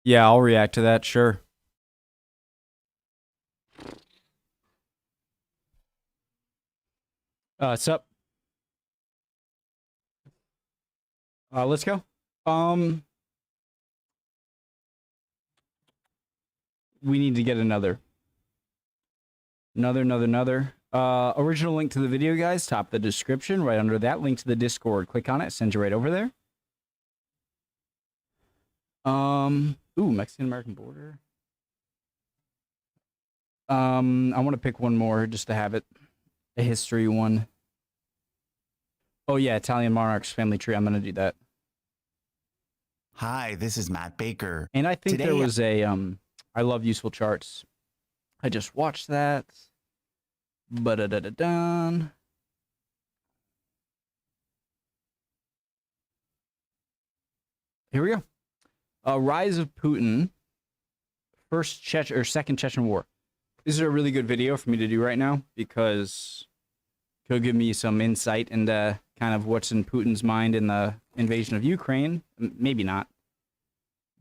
Yeah, I'll react to that, sure. Sup? Let's go. Um, we need to get another. Another. Original link to the video, guys, top of the description, right under that, link to the Discord. Click on it, sends you right over there. Ooh, Mexican-American border. I want to pick one more just to have it. A history one. Oh yeah, Italian monarchs family tree. I'm gonna do that. Hi, this is Matt Baker. And I think Today, there was a I love useful charts. I just watched that. Ba-da-da-da-dun. Here we go. Rise of Putin. First Chechen or second Chechen War. This is a really good video for me to do right now because he'll give me some insight into kind of what's in Putin's mind in the invasion of Ukraine. Maybe not.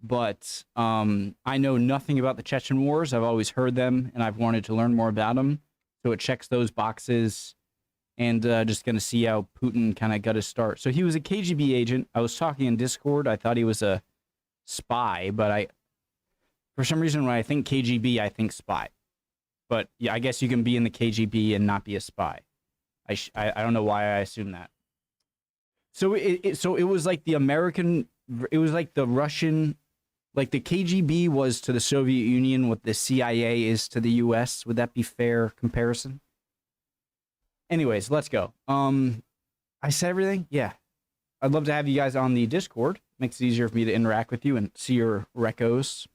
But I know nothing about the Chechen Wars. I've always heard them, and I've wanted to learn more about them. So it checks those boxes, and just going to see how Putin kind of got his start. So he was a KGB agent. I was talking in Discord. I thought he was a spy, but for some reason, when I think KGB, I think spy. But yeah, I guess you can be in the KGB and not be a spy. I don't know why I assume that. So it was like the American, it was like the Russian, like the KGB was to the Soviet Union what the CIA is to the US. Would that be fair comparison? Anyways, let's go. I said everything? Yeah. I'd love to have you guys on the Discord. Makes it easier for me to interact with you and see your recos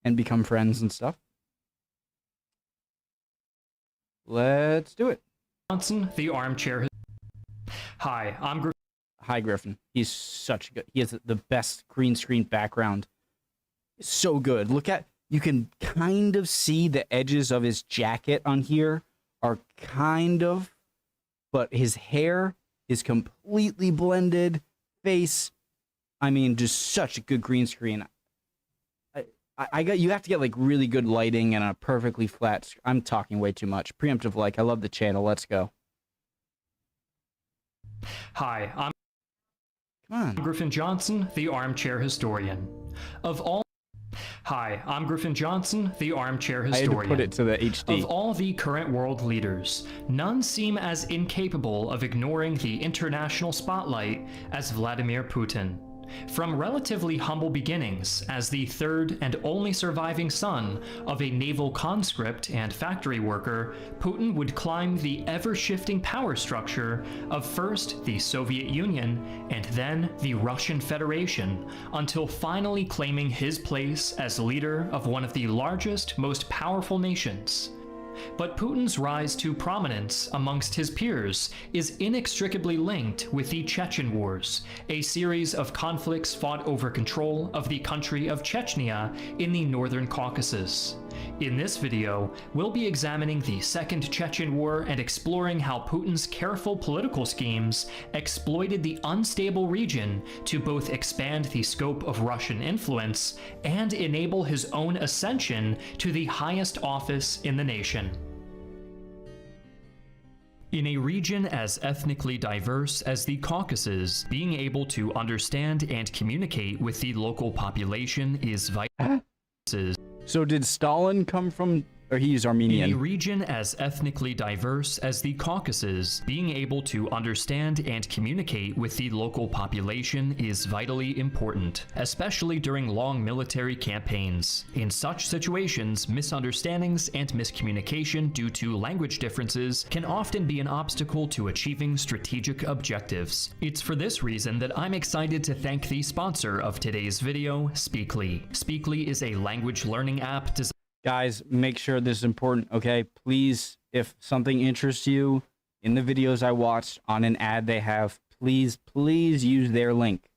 and become friends and stuff. Let's do it. Johnson, the armchair. Hi, I'm Griffin. Hi, Griffin. He's such good. He has the best green screen background. It's so good. Look at, you can kind of see the edges of his jacket on here are kind of, but his hair is completely blended. Face, I mean, just such a good green screen. You have to get like really good lighting and a perfectly flat. I'm talking way too much. Preemptive like. I love the channel. Let's go. Hi, I'm Come on. Griffin Johnson, the armchair historian. Hi, I'm Griffin Johnson, the armchair historian. I had to put it to the HD. Of all the current world leaders, none seem as incapable of ignoring the international spotlight as Vladimir Putin. From relatively humble beginnings as the third and only surviving son of a naval conscript and factory worker, Putin would climb the ever-shifting power structure of first the Soviet Union and then the Russian Federation, until finally claiming his place as leader of one of the largest, most powerful nations. But Putin's rise to prominence amongst his peers is inextricably linked with the Chechen Wars, a series of conflicts fought over control of the country of Chechnya in the northern Caucasus. In this video, we'll be examining the Second Chechen War and exploring how Putin's careful political schemes exploited the unstable region to both expand the scope of Russian influence and enable his own ascension to the highest office in the nation. In a region as ethnically diverse as the Caucasus, being able to understand and communicate with the local population is vital. So did Stalin come from, or he's Armenian? In a region as ethnically diverse as the Caucasus, being able to understand and communicate with the local population is vitally important, especially during long military campaigns. In such situations, misunderstandings and miscommunication due to language differences can often be an obstacle to achieving strategic objectives. It's for this reason that I'm excited to thank the sponsor of today's video, Speakly. Speakly is a language learning app designed. Guys, make sure this is important, okay? Please, if something interests you in the videos I watched on an ad they have, please use their link.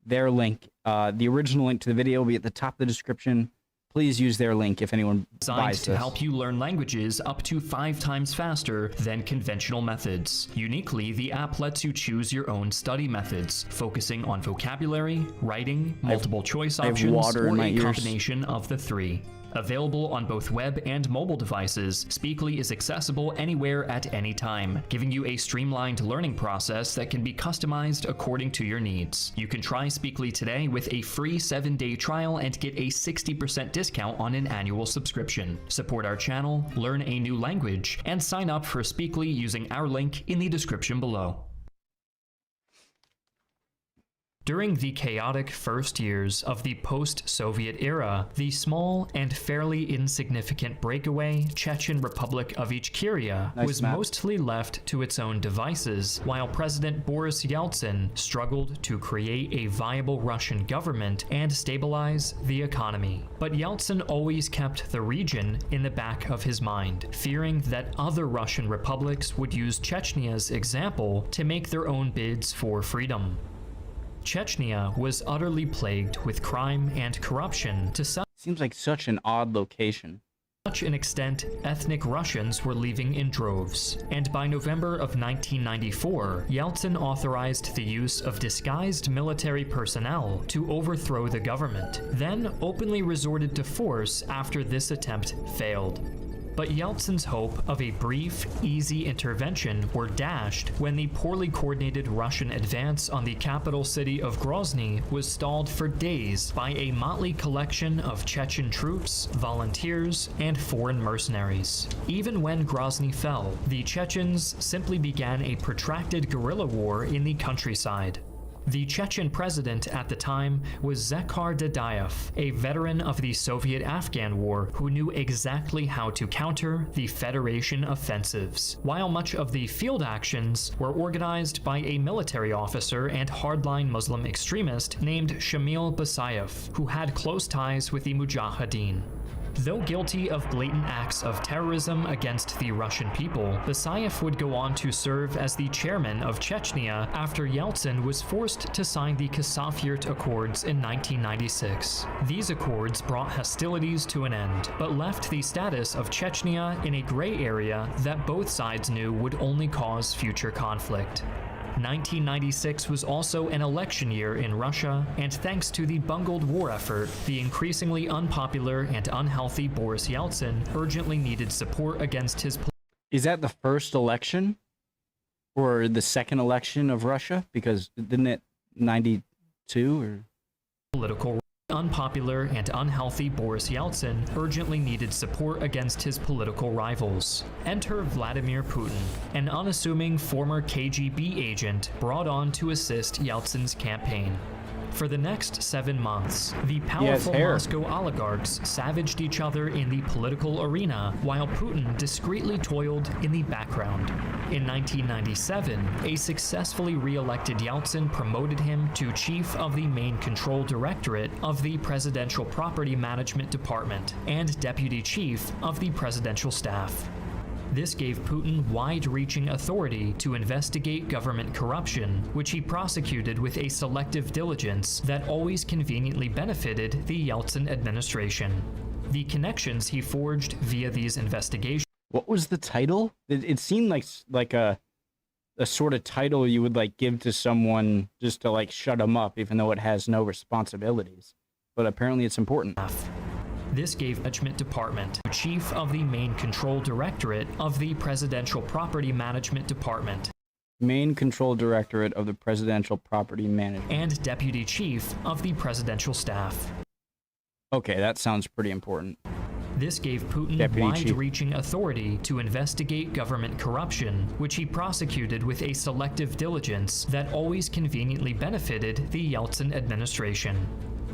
Their link. The original link to the video will be at the top of the description. Please use their link if anyone designed buys to this. help you learn languages up to 5 times faster than conventional methods. Uniquely, the app lets you choose your own study methods, focusing on vocabulary, writing, multiple choice options, water in or my a ears. combination of the three. Available on both web and mobile devices, Speakly is accessible anywhere at any time, giving you a streamlined learning process that can be customized according to your needs. You can try Speakly today with a free 7-day trial and get a 60% discount on an annual subscription. Support our channel, learn a new language, and sign up for Speakly using our link in the description below. During the chaotic first years of the post-Soviet era, the small and fairly insignificant breakaway Chechen Republic of Ichkeria was mostly left to its own devices, while President Boris Yeltsin struggled to create a viable Russian government and stabilize the economy. But Yeltsin always kept the region in the back of his mind, fearing that other Russian republics would use Chechnya's example to make their own bids for freedom. Chechnya was utterly plagued with crime and corruption to Seems like such an odd location. such an extent ethnic Russians were leaving in droves, and by November of 1994, Yeltsin authorized the use of disguised military personnel to overthrow the government, then openly resorted to force after this attempt failed. But Yeltsin's hope of a brief, easy intervention were dashed when the poorly coordinated Russian advance on the capital city of Grozny was stalled for days by a motley collection of Chechen troops, volunteers, and foreign mercenaries. Even when Grozny fell, the Chechens simply began a protracted guerrilla war in the countryside. The Chechen president at the time was Zakhar Dadayev, a veteran of the Soviet-Afghan War who knew exactly how to counter the Federation offensives, while much of the field actions were organized by a military officer and hardline Muslim extremist named Shamil Basayev, who had close ties with the Mujahideen. Though guilty of blatant acts of terrorism against the Russian people, Basayev would go on to serve as the chairman of Chechnya after Yeltsin was forced to sign the Ksav-Yurt Accords in 1996. These accords brought hostilities to an end, but left the status of Chechnya in a gray area that both sides knew would only cause future conflict. 1996 was also an election year in Russia, and thanks to the bungled war effort, the increasingly unpopular and unhealthy Boris Yeltsin urgently needed support against his Is that the first election? Or the second election of Russia? Because didn't it 92 or political unpopular and unhealthy Boris Yeltsin urgently needed support against his political rivals. Enter Vladimir Putin, an unassuming former KGB agent brought on to assist Yeltsin's campaign. For the next 7 months, the powerful Moscow oligarchs savaged each other in the political arena, while Putin discreetly toiled in the background. In 1997, a successfully re-elected Yeltsin promoted him to chief of the main control directorate of the Presidential Property Management Department and deputy chief of the presidential staff. This gave Putin wide-reaching authority to investigate government corruption, which he prosecuted with a selective diligence that always conveniently benefited the Yeltsin administration. The connections he forged via these investigations. What was the title? It seemed like a sort of title you would like give to someone just to like shut them up, even though it has no responsibilities. But apparently it's important. This gave Management Department, chief of the main control directorate of the Presidential Property Management Department. Main control directorate of the Presidential Property Management. And deputy chief of the presidential staff. Okay, that sounds pretty important. This gave Putin wide-reaching authority to investigate government corruption, which he prosecuted with a selective diligence that always conveniently benefited the Yeltsin administration.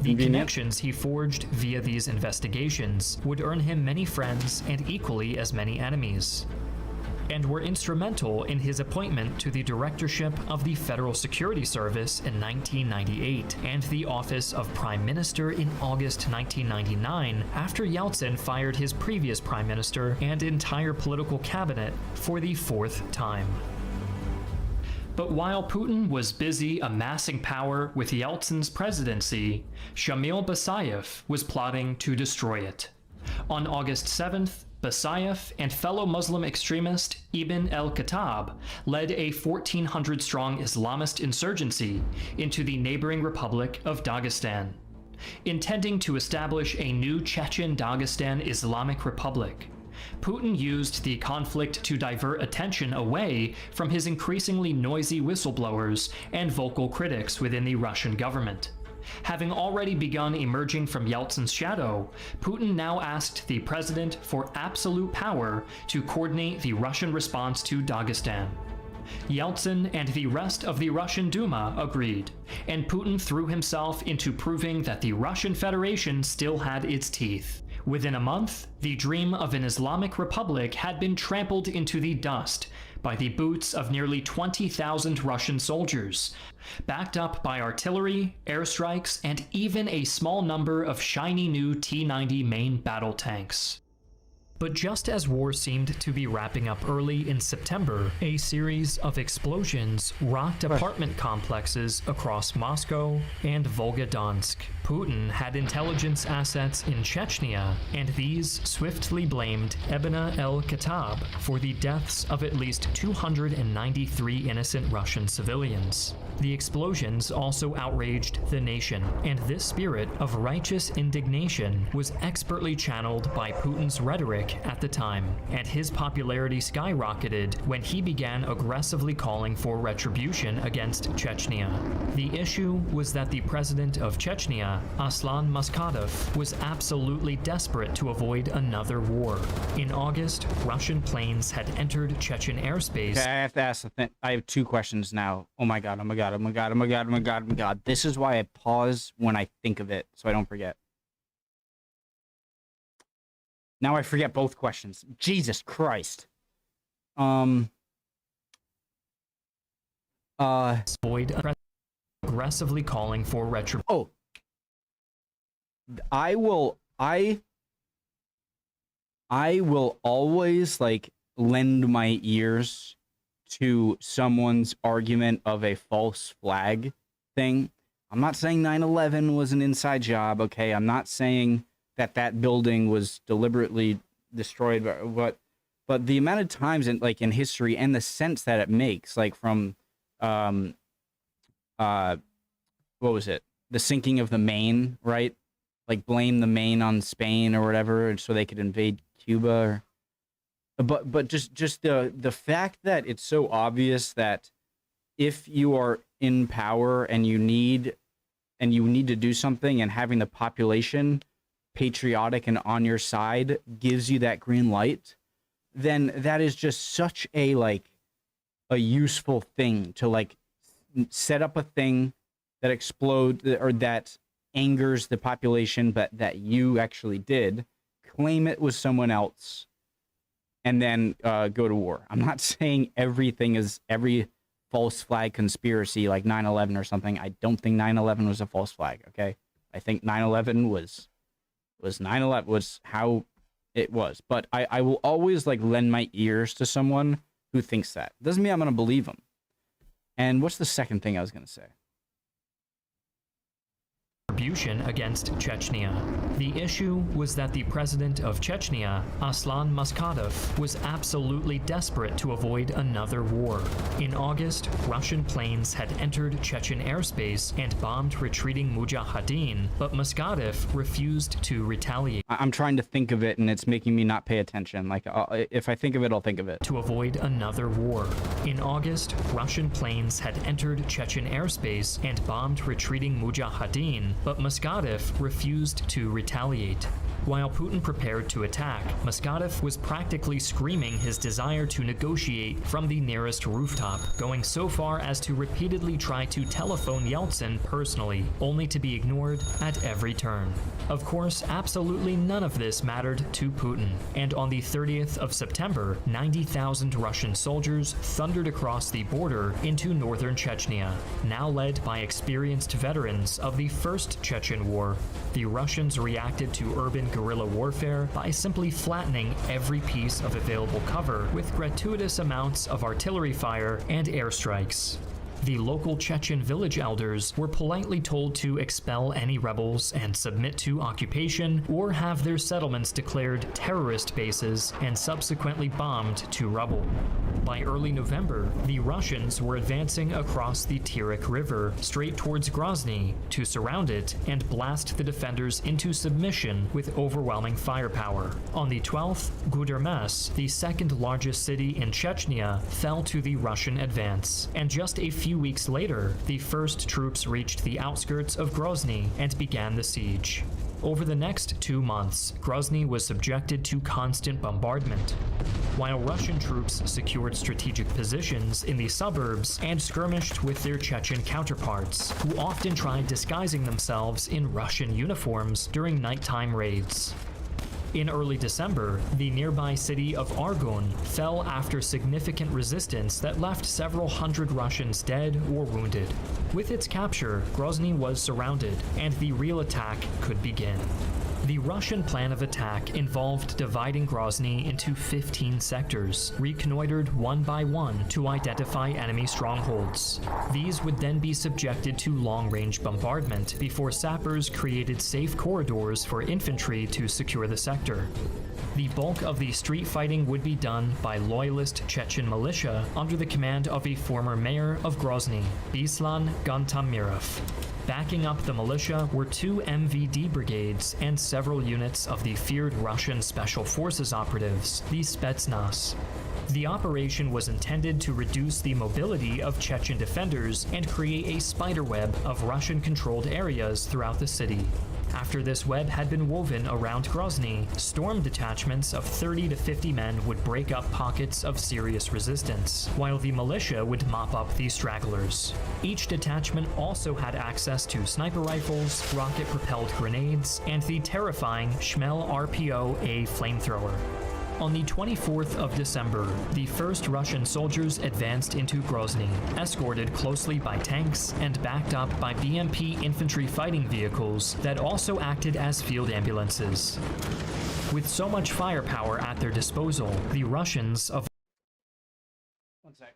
The connections he forged via these investigations would earn him many friends and equally as many enemies, and were instrumental in his appointment to the directorship of the Federal Security Service in 1998 and the office of Prime Minister in August 1999 after Yeltsin fired his previous Prime Minister and entire political cabinet for the 4th time. But while Putin was busy amassing power with Yeltsin's presidency, Shamil Basayev was plotting to destroy it. On August 7th, Basayev and fellow Muslim extremist Ibn el-Khattab led a 1,400-strong Islamist insurgency into the neighboring Republic of Dagestan, intending to establish a new Chechen Dagestan Islamic Republic. Putin used the conflict to divert attention away from his increasingly noisy whistleblowers and vocal critics within the Russian government. Having already begun emerging from Yeltsin's shadow, Putin now asked the president for absolute power to coordinate the Russian response to Dagestan. Yeltsin and the rest of the Russian Duma agreed, and Putin threw himself into proving that the Russian Federation still had its teeth. Within a month, the dream of an Islamic Republic had been trampled into the dust by the boots of nearly 20,000 Russian soldiers, backed up by artillery, airstrikes, and even a small number of shiny new T-90 main battle tanks. But just as war seemed to be wrapping up early in September, a series of explosions rocked apartment complexes across Moscow and Volgodonsk. Putin had intelligence assets in Chechnya, and these swiftly blamed Ibn el-Khattab for the deaths of at least 293 innocent Russian civilians. The explosions also outraged the nation, and this spirit of righteous indignation was expertly channeled by Putin's rhetoric at the time, and his popularity skyrocketed when he began aggressively calling for retribution against Chechnya. The issue was that the president of Chechnya, Aslan Maskhadov, was absolutely desperate to avoid another war. In August, Russian planes had entered Chechen airspace. Okay, I have to ask the thing. I have two questions now. Oh my god, oh my god, oh my god, oh my god, oh my god, oh my god. This is why I pause when I think of it, so I don't forget. Now I forget both questions. Jesus Christ. Aggressively calling for retribution. Oh. I will always, like, lend my ears to someone's argument of a false flag thing. I'm not saying 9/11 was an inside job, okay? I'm not saying that building was deliberately destroyed, but the amount of times in history and the sense that it makes, like from what was it? The sinking of the Maine, right? Like, blame the Maine on Spain or whatever, so they could invade Cuba. But just the fact that it's so obvious that if you are in power and you need to do something, and having the population patriotic and on your side gives you that green light, then that is just such a useful thing to set up a thing that explodes or that angers the population, but that you actually did, claim it was someone else, and then go to war. I'm not saying everything is every false flag conspiracy like 9/11 or something. I don't think 9/11 was a false flag, okay? I think 9/11 was 9/11 was how it was. But I will always lend my ears to someone who thinks that. Doesn't mean I'm going to believe them. And what's the second thing I was going to say? Against Chechnya. The issue was that the president of Chechnya, Aslan Maskhadov, was absolutely desperate to avoid another war. In August, Russian planes had entered Chechen airspace and bombed retreating mujahideen, but Maskhadov refused to retaliate. I'm trying to think of it, and it's making me not pay attention. If I think of it, I'll think of it. To avoid another war. In August, Russian planes had entered Chechen airspace and bombed retreating mujahideen, but Maskhadov refused to retaliate. While Putin prepared to attack, Maskhadov was practically screaming his desire to negotiate from the nearest rooftop, going so far as to repeatedly try to telephone Yeltsin personally, only to be ignored at every turn. Of course, absolutely none of this mattered to Putin, and on the 30th of September, 90,000 Russian soldiers thundered across the border into northern Chechnya, now led by experienced veterans of the 1st Chechen War. The Russians reacted to urban guerrilla warfare by simply flattening every piece of available cover with gratuitous amounts of artillery fire and airstrikes. The local Chechen village elders were politely told to expel any rebels and submit to occupation, or have their settlements declared terrorist bases and subsequently bombed to rubble. By early November, the Russians were advancing across the Terek River straight towards Grozny to surround it and blast the defenders into submission with overwhelming firepower. On the 12th, Gudermes, the second largest city in Chechnya, fell to the Russian advance, and just a few weeks later, the first troops reached the outskirts of Grozny and began the siege. Over the next 2 months, Grozny was subjected to constant bombardment, while Russian troops secured strategic positions in the suburbs and skirmished with their Chechen counterparts, who often tried disguising themselves in Russian uniforms during nighttime raids. In early December, the nearby city of Argon fell after significant resistance that left several hundred Russians dead or wounded. With its capture, Grozny was surrounded, and the real attack could begin. The Russian plan of attack involved dividing Grozny into 15 sectors, reconnoitered one by one to identify enemy strongholds. These would then be subjected to long-range bombardment before sappers created safe corridors for infantry to secure the sector. The bulk of the street fighting would be done by loyalist Chechen militia under the command of a former mayor of Grozny, Bislan Gantamirov. Backing up the militia were 2 MVD brigades and several units of the feared Russian Special Forces operatives, the Spetsnaz. The operation was intended to reduce the mobility of Chechen defenders and create a spiderweb of Russian-controlled areas throughout the city. After this web had been woven around Grozny, storm detachments of 30 to 50 men would break up pockets of serious resistance, while the militia would mop up the stragglers. Each detachment also had access to sniper rifles, rocket-propelled grenades, and the terrifying Shmel RPO-A flamethrower. On the 24th of December, the first Russian soldiers advanced into Grozny, escorted closely by tanks and backed up by BMP infantry fighting vehicles that also acted as field ambulances. With so much firepower at their disposal, the Russians of One sec.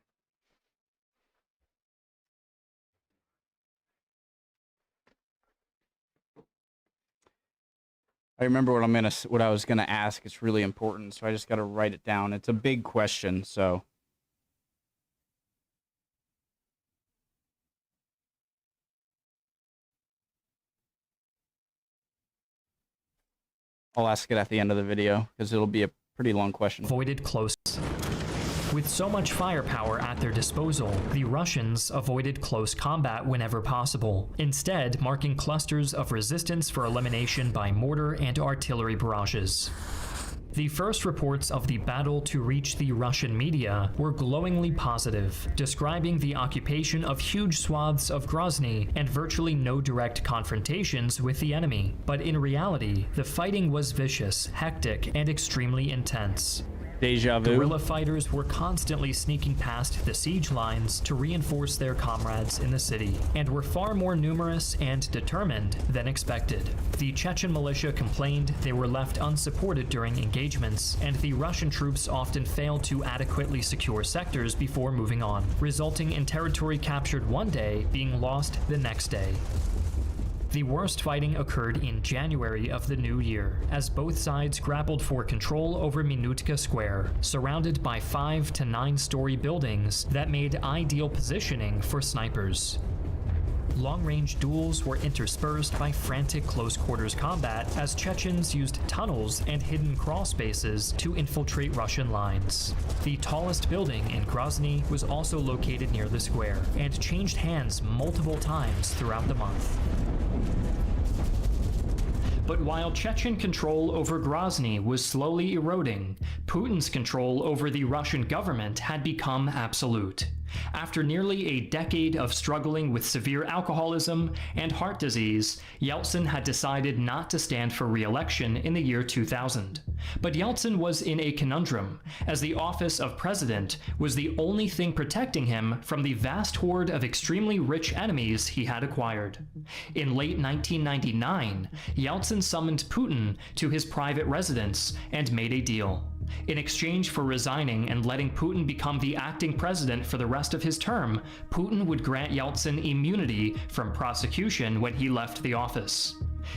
I remember what I was gonna ask. It's really important, so I just gotta write it down. It's a big question, so. I'll ask it at the end of the video, because it'll be a pretty long question. avoided close. With so much firepower at their disposal, the Russians avoided close combat whenever possible, instead marking clusters of resistance for elimination by mortar and artillery barrages. The first reports of the battle to reach the Russian media were glowingly positive, describing the occupation of huge swaths of Grozny and virtually no direct confrontations with the enemy. But in reality, the fighting was vicious, hectic, and extremely intense. Deja vu. Guerrilla fighters were constantly sneaking past the siege lines to reinforce their comrades in the city, and were far more numerous and determined than expected. The Chechen militia complained they were left unsupported during engagements, and the Russian troops often failed to adequately secure sectors before moving on, resulting in territory captured one day being lost the next day. The worst fighting occurred in January of the new year, as both sides grappled for control over Minutka Square, surrounded by 5 to 9-story buildings that made ideal positioning for snipers. Long-range duels were interspersed by frantic close-quarters combat as Chechens used tunnels and hidden crawl spaces to infiltrate Russian lines. The tallest building in Grozny was also located near the square, and changed hands multiple times throughout the month. But while Chechen control over Grozny was slowly eroding, Putin's control over the Russian government had become absolute. After nearly a decade of struggling with severe alcoholism and heart disease, Yeltsin had decided not to stand for re-election in the year 2000. But Yeltsin was in a conundrum, as the office of president was the only thing protecting him from the vast horde of extremely rich enemies he had acquired. In late 1999, Yeltsin summoned Putin to his private residence and made a deal. In exchange for resigning and letting Putin become the acting president for the rest of his term, Putin would grant Yeltsin immunity from prosecution when he left the office.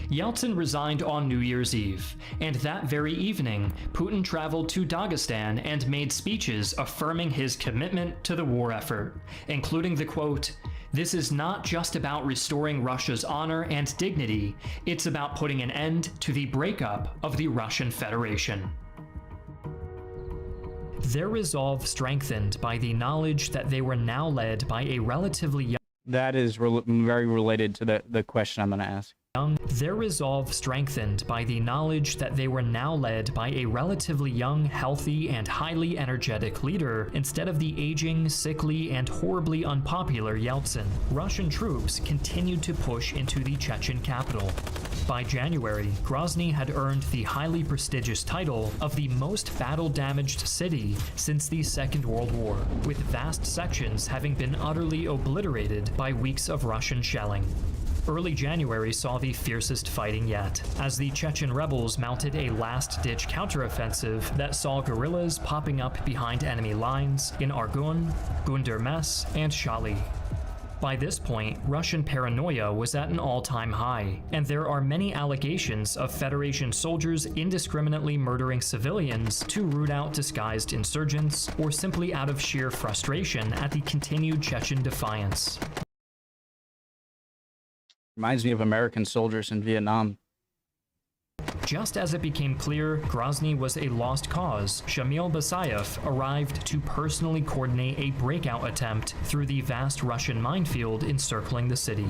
Yeltsin resigned on New Year's Eve, and that very evening, Putin traveled to Dagestan and made speeches affirming his commitment to the war effort, including the quote, "This is not just about restoring Russia's honor and dignity, it's about putting an end to the breakup of the Russian Federation." Their resolve strengthened by the knowledge that they were now led by a relatively young... That is very related to the question I'm going to ask. Their resolve strengthened by the knowledge that they were now led by a relatively young, healthy, and highly energetic leader instead of the aging, sickly, and horribly unpopular Yeltsin. Russian troops continued to push into the Chechen capital. By January, Grozny had earned the highly prestigious title of the most battle-damaged city since the Second World War, with vast sections having been utterly obliterated by weeks of Russian shelling. Early January saw the fiercest fighting yet, as the Chechen rebels mounted a last-ditch counteroffensive that saw guerrillas popping up behind enemy lines in Argun, Gundermes, and Shali. By this point, Russian paranoia was at an all-time high, and there are many allegations of Federation soldiers indiscriminately murdering civilians to root out disguised insurgents, or simply out of sheer frustration at the continued Chechen defiance. Reminds me of American soldiers in Vietnam. Just as it became clear Grozny was a lost cause, Shamil Basayev arrived to personally coordinate a breakout attempt through the vast Russian minefield encircling the city.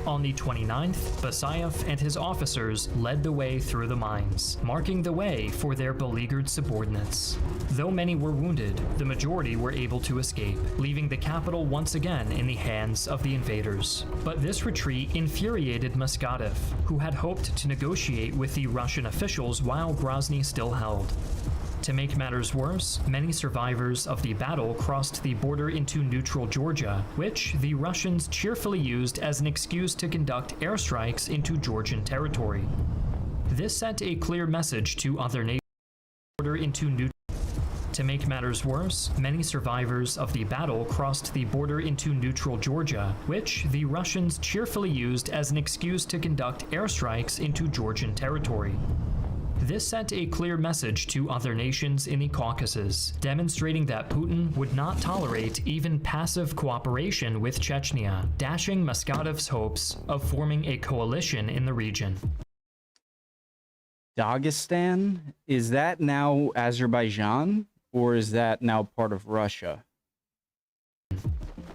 On the 29th, Basayev and his officers led the way through the mines, marking the way for their beleaguered subordinates. Though many were wounded, the majority were able to escape, leaving the capital once again in the hands of the invaders. But this retreat infuriated Muskadev, who had hoped to negotiate with the Russian officials while Grozny still held. To make matters worse, many survivors of the battle crossed the border into neutral Georgia, which the Russians cheerfully used as an excuse to conduct airstrikes into Georgian territory. This sent a clear message to other nations. To make matters worse, many survivors of the battle crossed the border into neutral Georgia, which the Russians cheerfully used as an excuse to conduct airstrikes into Georgian territory. This sent a clear message to other nations in the Caucasus, demonstrating that Putin would not tolerate even passive cooperation with Chechnya, dashing Muskadev's hopes of forming a coalition in the region. Dagestan? Is that now Azerbaijan, or is that now part of Russia?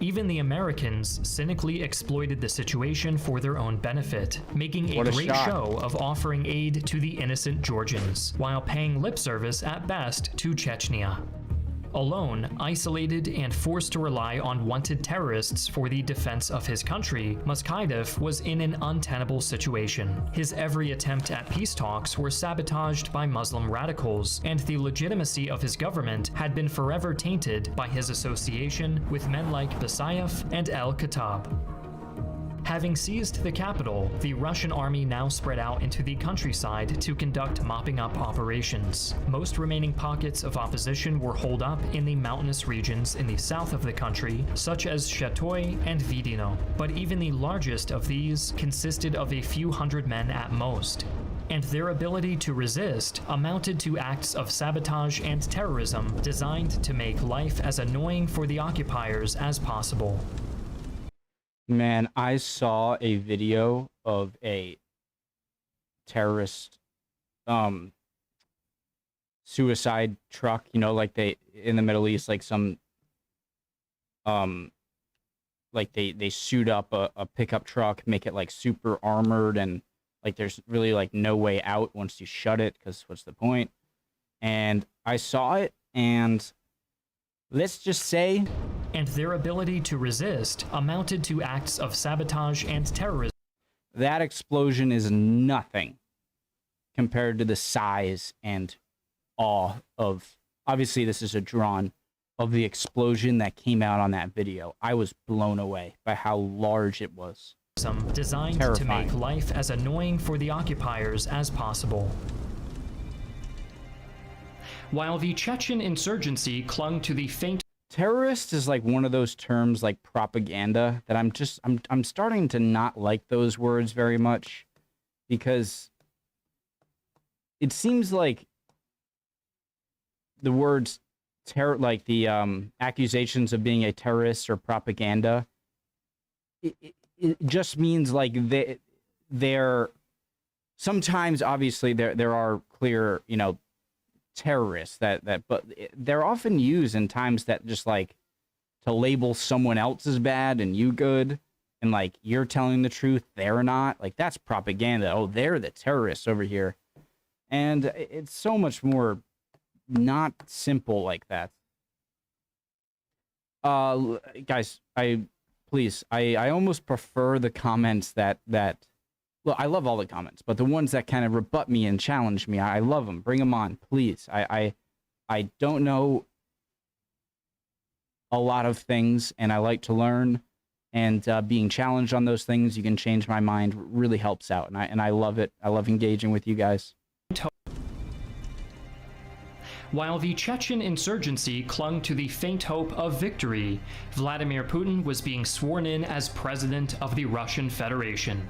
Even the Americans cynically exploited the situation for their own benefit, making a great show of offering aid to the innocent Georgians, while paying lip service at best to Chechnya. Alone, isolated, and forced to rely on wanted terrorists for the defense of his country, Muskadev was in an untenable situation. His every attempt at peace talks were sabotaged by Muslim radicals, and the legitimacy of his government had been forever tainted by his association with men like Basayev and El-Khattab. Having seized the capital, the Russian army now spread out into the countryside to conduct mopping-up operations. Most remaining pockets of opposition were holed up in the mountainous regions in the south of the country, such as Chatoy and Vidino. But even the largest of these consisted of a few hundred men at most, and their ability to resist amounted to acts of sabotage and terrorism designed to make life as annoying for the occupiers as possible. Man, I saw a video of a terrorist suicide truck, you know, like they in the Middle East, like some like they suit up a pickup truck, make it like super armored, and like there's really like no way out once you shut it, because what's the point? And I saw it, and let's just say and their ability to resist amounted to acts of sabotage and terrorism. That explosion is nothing compared to the size and awe of, obviously this is a drawn, of the explosion that came out on that video. I was blown away by how large it was. Designed Terrifying. to make life as annoying for the occupiers as possible. While the Chechen insurgency clung to the faint Terrorist is like one of those terms like propaganda that I'm starting to not like those words very much, because it seems like the words like the accusations of being a terrorist or propaganda, it just means like they're sometimes, obviously there are clear, you know, terrorists that but they're often used in times that just like to label someone else as bad and you good, and like you're telling the truth, they're not. Like that's propaganda. Oh, they're the terrorists over here. And it's so much more not simple like that. Guys, I almost prefer the comments that well, I love all the comments, but the ones that kind of rebut me and challenge me, I love them. Bring them on, please. I don't know a lot of things, and I like to learn, and being challenged on those things, you can change my mind, really helps out, and I love it. I love engaging with you guys. While the Chechen insurgency clung to the faint hope of victory, Vladimir Putin was being sworn in as president of the Russian Federation.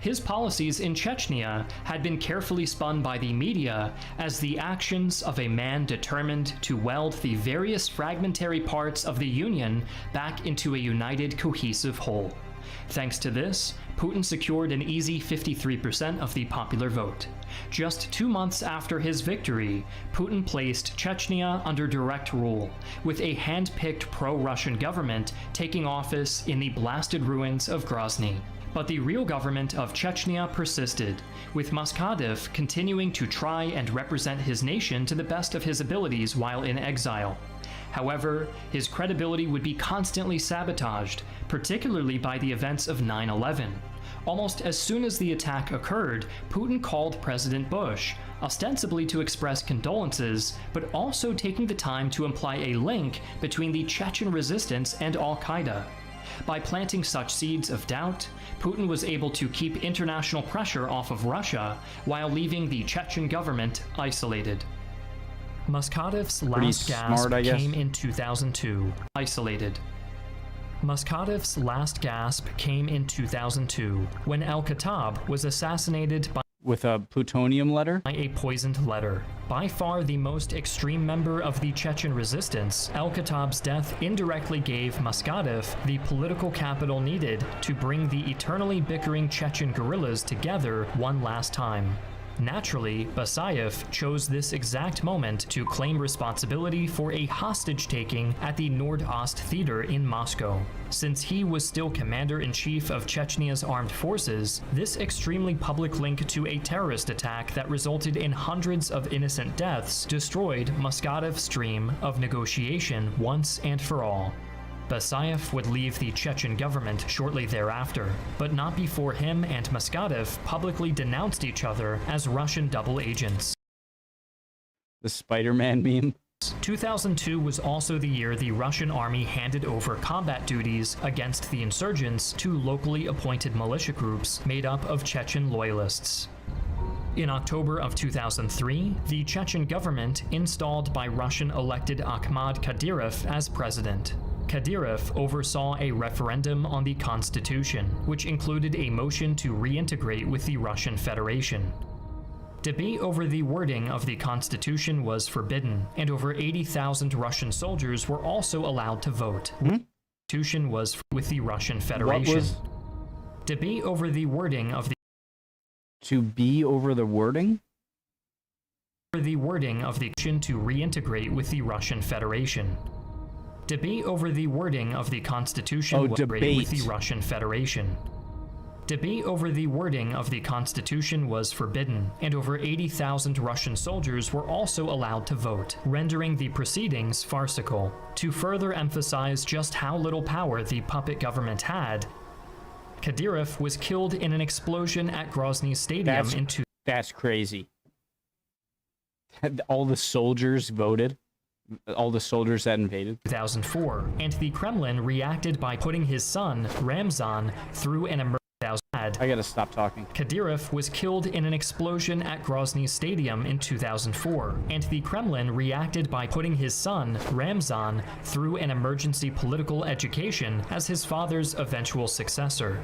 His policies in Chechnya had been carefully spun by the media as the actions of a man determined to weld the various fragmentary parts of the Union back into a united, cohesive whole. Thanks to this, Putin secured an easy 53% of the popular vote. Just 2 months after his victory, Putin placed Chechnya under direct rule, with a hand-picked pro-Russian government taking office in the blasted ruins of Grozny. But the real government of Chechnya persisted, with Muscadov continuing to try and represent his nation to the best of his abilities while in exile. However, his credibility would be constantly sabotaged, particularly by the events of 9/11. Almost as soon as the attack occurred, Putin called President Bush, ostensibly to express condolences, but also taking the time to imply a link between the Chechen resistance and Al-Qaeda. By planting such seeds of doubt, Putin was able to keep international pressure off of Russia while leaving the Chechen government isolated. Muscadov's last gasp came in 2002. Isolated. Muscadov's last gasp came in 2002 when Al-Khattab was assassinated with a plutonium letter? By a poisoned letter. By far the most extreme member of the Chechen resistance, Al-Khattab's death indirectly gave Muscadov the political capital needed to bring the eternally bickering Chechen guerrillas together one last time. Naturally, Basayev chose this exact moment to claim responsibility for a hostage-taking at the Nordost Theater in Moscow. Since he was still commander-in-chief of Chechnya's armed forces, this extremely public link to a terrorist attack that resulted in hundreds of innocent deaths destroyed Muscadov's dream of negotiation once and for all. Basayev would leave the Chechen government shortly thereafter, but not before him and Muscadov publicly denounced each other as Russian double agents. The Spider-Man meme. 2002 was also the year the Russian army handed over combat duties against the insurgents to locally appointed militia groups made up of Chechen loyalists. In October of 2003, the Chechen government installed by Russian elected Ahmad Kadyrov as president. Kadyrov oversaw a referendum on the constitution, which included a motion to reintegrate with the Russian Federation. Debate over the wording of the constitution was forbidden, and over 80,000 Russian soldiers were also allowed to vote. The constitution was with the Russian Federation. Debate over the wording of the To be over the wording? The wording of the constitution to reintegrate with the Russian Federation. Debate over the wording of the constitution with the Russian Federation. Debate over the wording of the constitution was forbidden, and over 80,000 Russian soldiers were also allowed to vote, rendering the proceedings farcical. To further emphasize just how little power the puppet government had, Kadyrov was killed in an explosion at Grozny Stadium in That's crazy. All the soldiers voted. All the soldiers that invaded. 2004, and the Kremlin reacted by putting his son, Ramzan, through an emergency. I gotta stop talking. Kadyrov was killed in an explosion at Grozny Stadium in 2004, and the Kremlin reacted by putting his son, Ramzan, through an emergency political education as his father's eventual successor.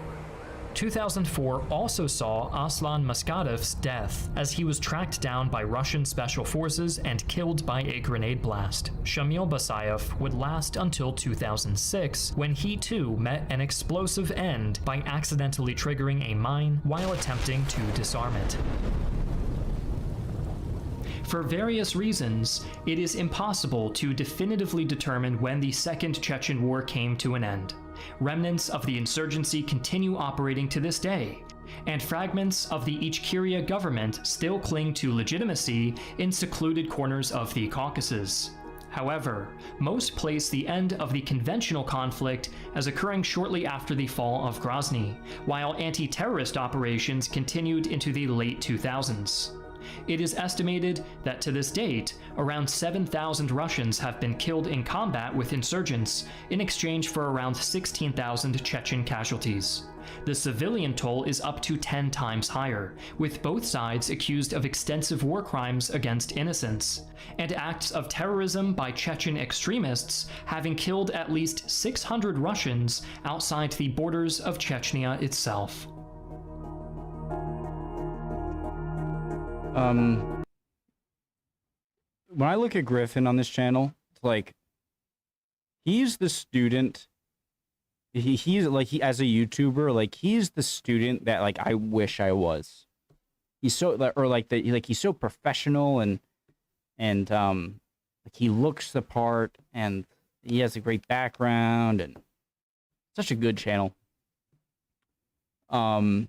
2004 also saw Aslan Maskadov's death, as he was tracked down by Russian special forces and killed by a grenade blast. Shamil Basayev would last until 2006, when he too met an explosive end by accidentally triggering a mine while attempting to disarm it. For various reasons, it is impossible to definitively determine when the Second Chechen War came to an end. Remnants of the insurgency continue operating to this day, and fragments of the Ichkeria government still cling to legitimacy in secluded corners of the Caucasus. However, most place the end of the conventional conflict as occurring shortly after the fall of Grozny, while anti-terrorist operations continued into the late 2000s. It is estimated that to this date, around 7,000 Russians have been killed in combat with insurgents in exchange for around 16,000 Chechen casualties. The civilian toll is up to 10 times higher, with both sides accused of extensive war crimes against innocents, and acts of terrorism by Chechen extremists having killed at least 600 Russians outside the borders of Chechnya itself. When I look at Griffin on this channel, it's like he's the student. He's like as a YouTuber, like he's the student that like I wish I was. He's so he's so professional and like he looks the part and he has a great background and such a good channel. One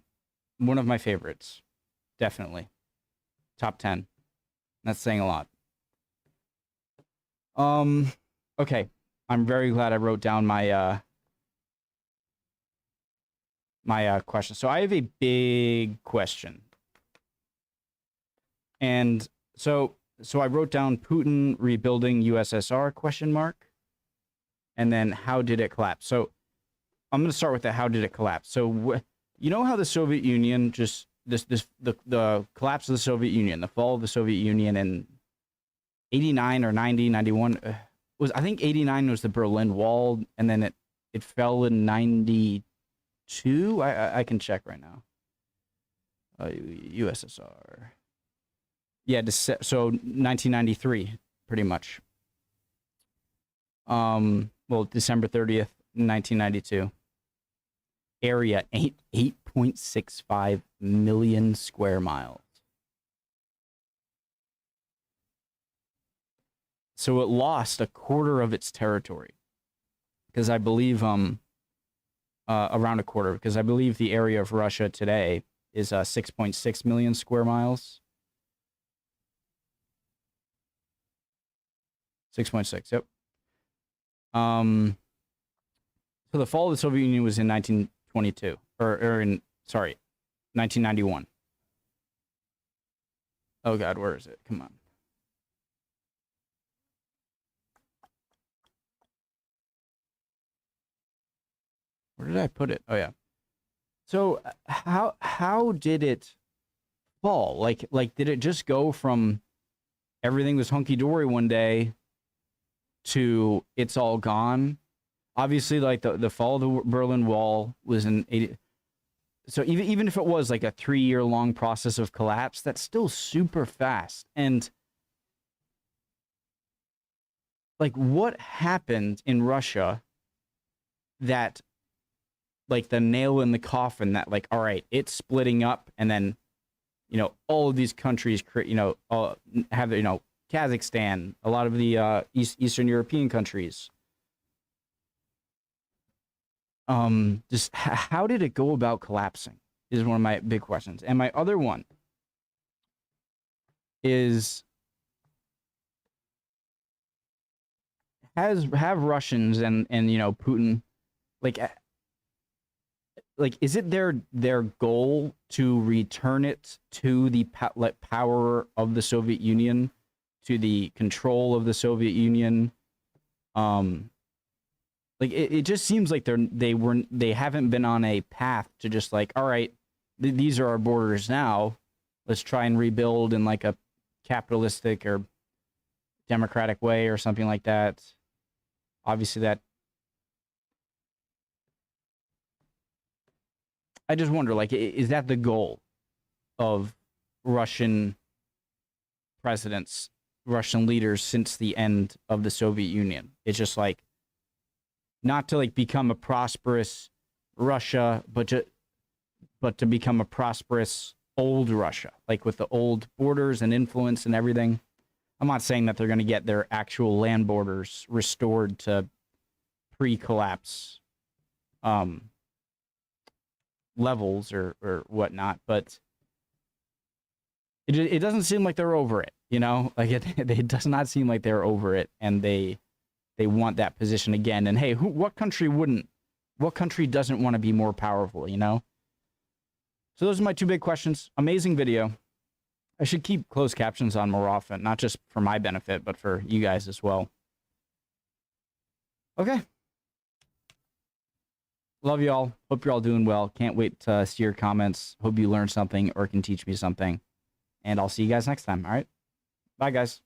of my favorites, definitely. Top 10. That's saying a lot. Okay. I'm very glad I wrote down my question. So I have a big question. And so I wrote down Putin rebuilding USSR question mark. And then how did it collapse? So I'm going to start with the how did it collapse. So you know how the Soviet Union just the collapse of the Soviet Union, the fall of the Soviet Union in 89 or 90, 91 was, I think 89 was the Berlin Wall, and then it fell in 92. I can check right now. USSR. Yeah, so 1993, pretty much. Well, December 30th, 1992. Area 8.65 million square miles. So it lost a quarter of its territory, because I believe around a quarter, because I believe the area of Russia today is 6.6 million square miles. 6.6. Yep. So the fall of the Soviet Union was in 1922, or in, sorry, 1991. Oh God, where is it? Come on. Where did I put it? Oh yeah. So how did it fall? Like did it just go from everything was hunky dory one day to it's all gone? Obviously, like the fall of the Berlin Wall was in 80. So even if it was like a 3-year long process of collapse, that's still super fast. And like, what happened in Russia that, like, the nail in the coffin that, like, all right, it's splitting up, and then, you know, all of these countries, you know, have, you know, Kazakhstan, a lot of the Eastern European countries. Just how did it go about collapsing? is one of my big questions. And my other one is, have Russians and you know, Putin, like is it their goal to return it to the power of the Soviet Union, to the control of the Soviet Union? Like it just seems like they haven't been on a path to just like, all right, these are our borders now. Let's try and rebuild in like a capitalistic or democratic way or something like that. Obviously that, I just wonder, like, is that the goal of Russian presidents, Russian leaders since the end of the Soviet Union? It's just like, not to like become a prosperous Russia, but to become a prosperous old Russia, like with the old borders and influence and everything. I'm not saying that they're going to get their actual land borders restored to pre-collapse levels or whatnot, but it doesn't seem like they're over it, you know? Like it does not seem like they're over it, and they want that position again. And hey, what country doesn't want to be more powerful, you know? So those are my two big questions. Amazing video. I should keep closed captions on more often, not just for my benefit, but for you guys as well. Okay. Love y'all. Hope you're all doing well. Can't wait to see your comments. Hope you learned something or can teach me something. And I'll see you guys next time. All right. Bye, guys.